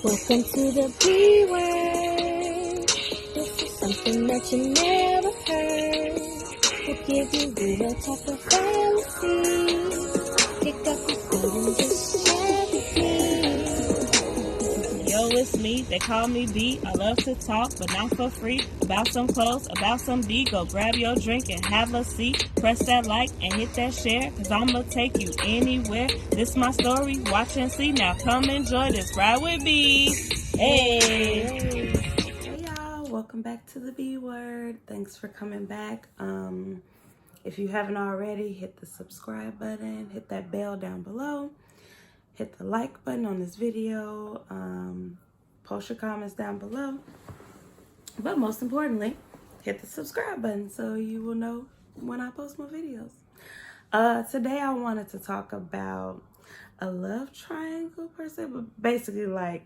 Welcome to the B word. This is something that you never heard. We'll give you real type of fantasy. Pick up your phone and just chat with me. Yo, it's me. They call me B. I love to talk, but not for free. About some clothes, about some D. Go grab your drink and have a seat. Press that like and hit that share, cause I'ma take you anywhere. This my story, watch and see. Now come enjoy this ride with B. Hey y'all, welcome back to the B word. Thanks for coming back. If you haven't already, hit the subscribe button, hit that bell down below, hit the like button on this video, post your comments down below, but most importantly, hit the subscribe button so you will know when I post my videos. Today I wanted to talk about a love triangle per se, but basically like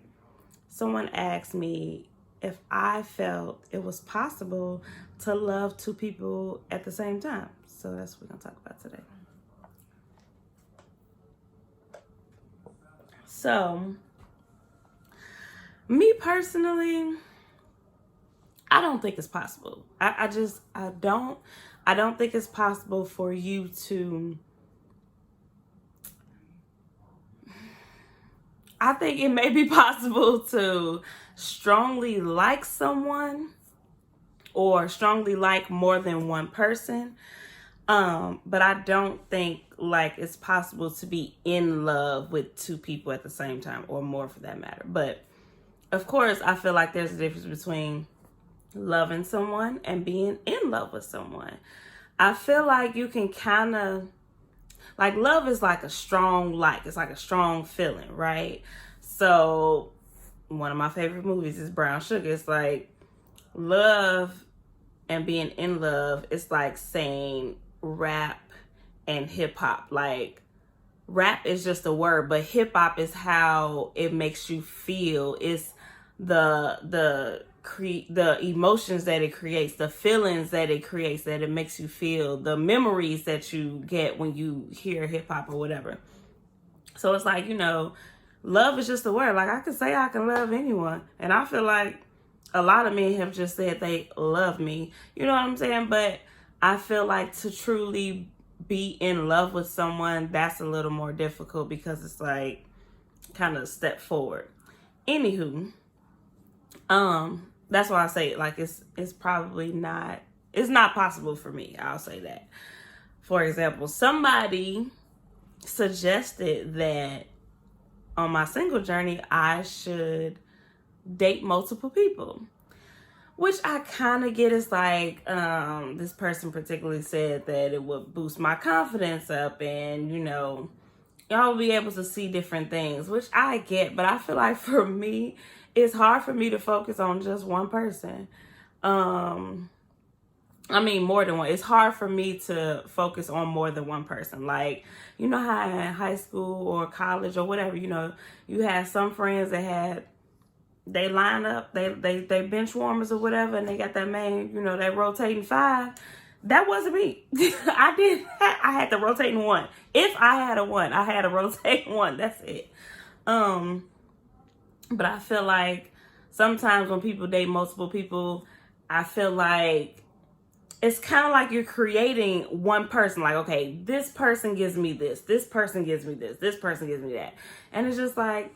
someone asked me if I felt it was possible to love two people at the same time. So that's what we're gonna talk about today. So, me personally, I don't think it's possible. I don't think it's possible for you to, I think it may be possible to strongly like someone or strongly like more than one person. But I don't think like it's possible to be in love with two people at the same time or more for that matter. But of course, I feel like there's a difference between loving someone and being in love with someone. I feel like you can kind of, like, love is like a strong like. It's like a strong feeling, right? So one of my favorite movies is Brown Sugar. It's like love and being in love. It's like saying rap and hip hop. Like rap is just a word, but hip hop is how it makes you feel. It's the emotions that it creates, the feelings that it creates, that it makes you feel, the memories that you get when you hear hip hop or whatever. So it's like, you know, love is just a word. Like I could say I can love anyone, and I feel like a lot of men have just said they love me. You know what I'm saying? But I feel like to truly be in love with someone, that's a little more difficult because it's like kind of a step forward. Anywho, that's why I say like it's probably not, it's not possible for me. I'll say that. For example, somebody suggested that on my single journey, I should date multiple people, which I kind of get. Is like, this person particularly said that it would boost my confidence up and, you know, y'all will be able to see different things, which I get, but I feel like for me, it's hard for me to focus on just one person. I mean, more than one. It's hard for me to focus on more than one person. Like, you know how in high school or college or whatever, you know, you had some friends that they line up, they bench warmers or whatever, and they got that main, you know, that rotating five. That wasn't me. I had the rotating one. If I had a one, I had a rotating one. That's it. But I feel like sometimes when people date multiple people, I feel like it's kind of like you're creating one person. Like, okay, this person gives me this person gives me this person gives me that. And it's just like,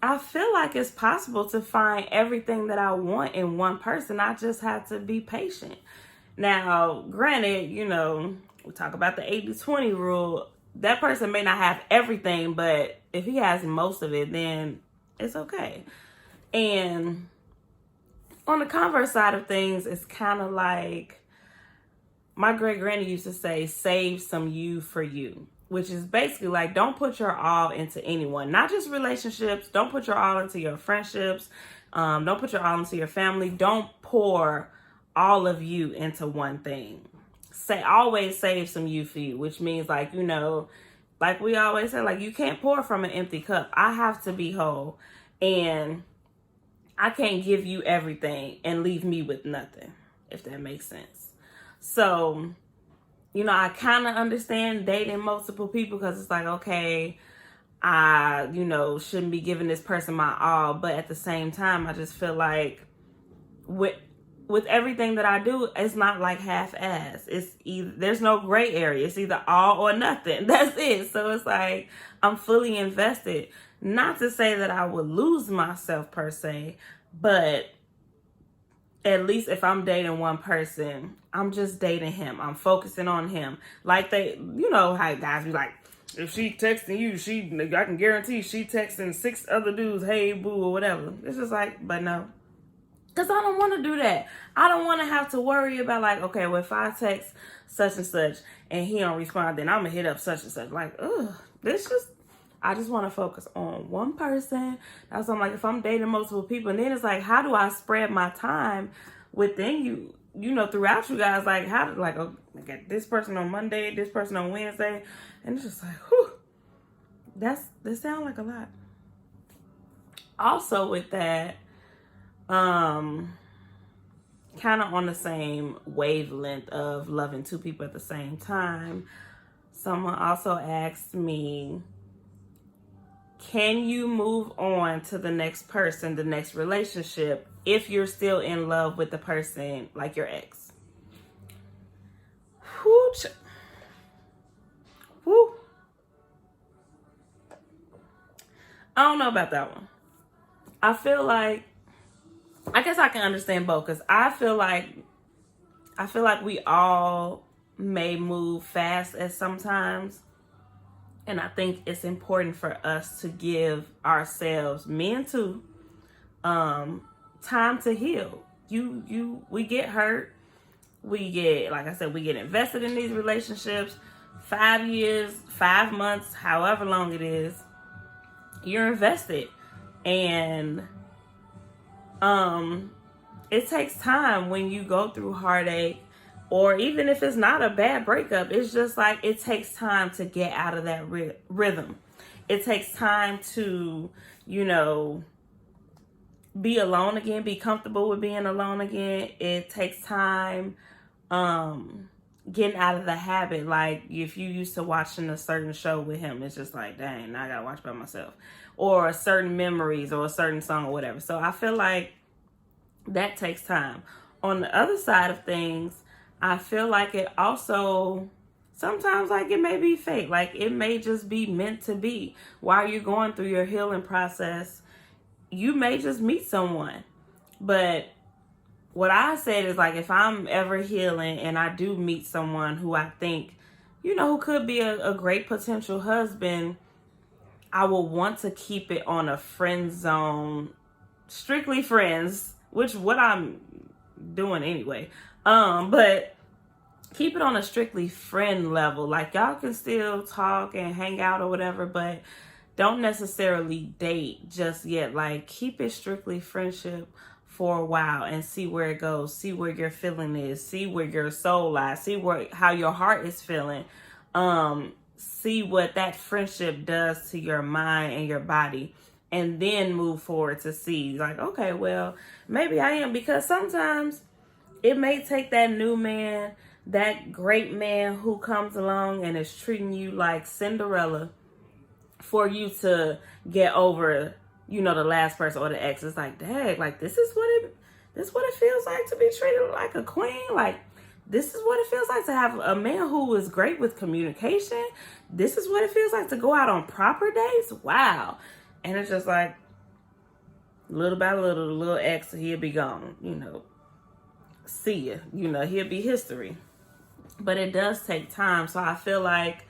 I feel like it's possible to find everything that I want in one person. I just have to be patient. Now, granted, you know, we talk about the 80-20 rule. That person may not have everything, but if he has most of it, then it's okay. And on the converse side of things, it's kind of like my great granny used to say, save some you for you, which is basically like, don't put your all into anyone, not just relationships. Don't put your all into your friendships. Don't put your all into your family. Don't pour all of you into one thing. Always save some you for you, which means like, you know, like we always say, like you can't pour from an empty cup. I have to be whole, and I can't give you everything and leave me with nothing, if that makes sense. So, you know, I kind of understand dating multiple people because it's like, okay, I, shouldn't be giving this person my all. But at the same time, I just feel like with everything that I do, it's not like half-ass. It's either, there's no gray area. It's either all or nothing. That's it. So it's like I'm fully invested. Not to say that I would lose myself per se, but at least if I'm dating one person, I'm just dating him. I'm focusing on him. Like how guys be like, if she texting you, I can guarantee she texting 6 other dudes, hey boo or whatever. It's just like, but no. Because I don't want to do that. I don't want to have to worry about like, okay, well, if I text such and such and he don't respond, then I'm going to hit up such and such. Like, I just want to focus on one person. That's why I'm like, if I'm dating multiple people, and then it's like, how do I spread my time within throughout you guys? Like, I got this person on Monday, this person on Wednesday. And it's just like, whew, that sounds like a lot. Also with that, kind of on the same wavelength of loving 2 people at the same time, someone also asked me, can you move on to the next person, the next relationship, if you're still in love with the person, like your ex? Whew. I don't know about that one. I feel like, I guess I can understand both, because I feel like we all may move fast at sometimes. And I think it's important for us to give ourselves, men too, time to heal. We get hurt. We get, like I said, we get invested in these relationships. 5 years, 5 months, however long it is, you're invested. And it takes time when you go through heartache, or even if it's not a bad breakup, it's just like it takes time to get out of that rhythm. It takes time to, be alone again, be comfortable with being alone again. It takes time getting out of the habit. Like if you used to watching a certain show with him, it's just like, dang, now I gotta watch by myself. Or certain memories or a certain song or whatever. So I feel like that takes time. On the other side of things, I feel like it also, sometimes like it may be fake. Like it may just be meant to be. While you're going through your healing process, you may just meet someone. But what I said is like, if I'm ever healing and I do meet someone who I think, who could be a great potential husband, I will want to keep it on a friend zone, strictly friends, which what I'm doing anyway. But keep it on a strictly friend level. Like y'all can still talk and hang out or whatever, but don't necessarily date just yet. Like keep it strictly friendship for a while and see where it goes. See where your feeling is. See where your soul lies. See how your heart is feeling. See what that friendship does to your mind and your body. And then move forward to see like, okay, well, maybe I am. Because sometimes it may take that new man, that great man who comes along and is treating you like Cinderella for you to get over, the last person or the ex. It's like, dang, like this is what it feels like to be treated like a queen. Like this is what it feels like to have a man who is great with communication. This is what it feels like to go out on proper dates. Wow. And it's just like, little by little, the little ex, he'll be gone, see ya, he'll be history. But it does take time. So I feel like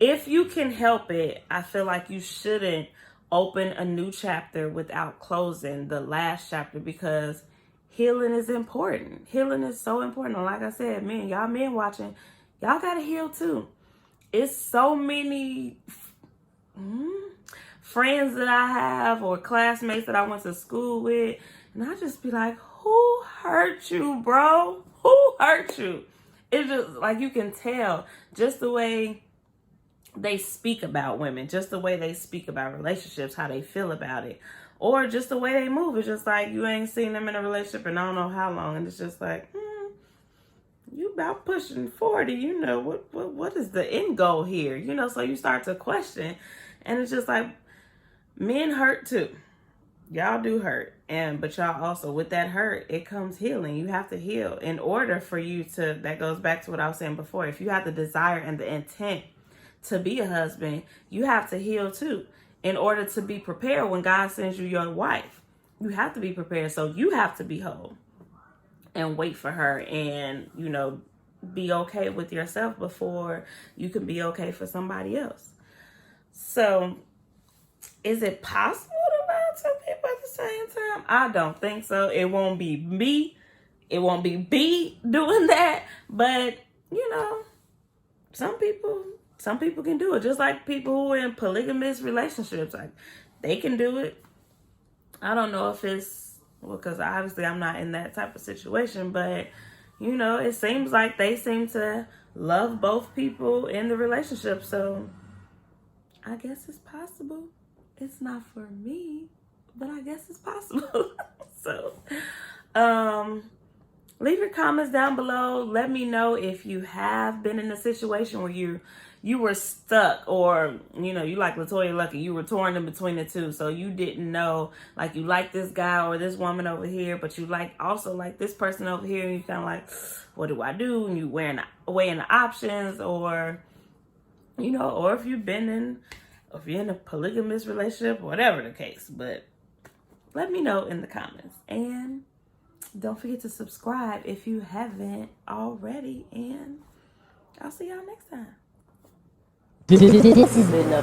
if you can help it, I feel like you shouldn't open a new chapter without closing the last chapter, because healing is important. Healing is so important. And like I said, y'all men watching, y'all gotta heal too. It's so many friends that I have or classmates that I went to school with, and I just be like, who hurt you, bro? Who hurt you? It's just like you can tell just the way they speak about women, just the way they speak about relationships, how they feel about it, or just the way they move. It's just like you ain't seen them in a relationship and I don't know how long, and it's just like, you about pushing 40, what is the end goal here? So you start to question, And it's just like, men hurt too. Y'all do hurt. But y'all also, with that hurt, it comes healing. You have to heal in order for you to, that goes back to what I was saying before. If you have the desire and the intent to be a husband, you have to heal too in order to be prepared when God sends you your wife. You have to be prepared. So you have to be whole and wait for her, and, you know, be okay with yourself before you can be okay for somebody else. So is it possible to love two people at the same time? I don't think so. It won't be me. It won't be B doing that. But, you know, some people can do it. Just like people who are in polygamous relationships, like, they can do it. I don't know if it's, well, because obviously I'm not in that type of situation, but, you know, it seems like they seem to love both people in the relationship. So I guess it's possible. It's not for me, but I guess it's possible. So, leave your comments down below. Let me know if you have been in a situation where you were stuck, or, you know, you like LaToya Lucky, you were torn in between the two. So you didn't know, like, you like this guy or this woman over here, but you also like this person over here, and you kind of like, what do I do? And you weighing the options, or, you know, or if you're in a polygamous relationship, whatever the case. But let me know in the comments. And don't forget to subscribe if you haven't already. And I'll see y'all next time. This has been a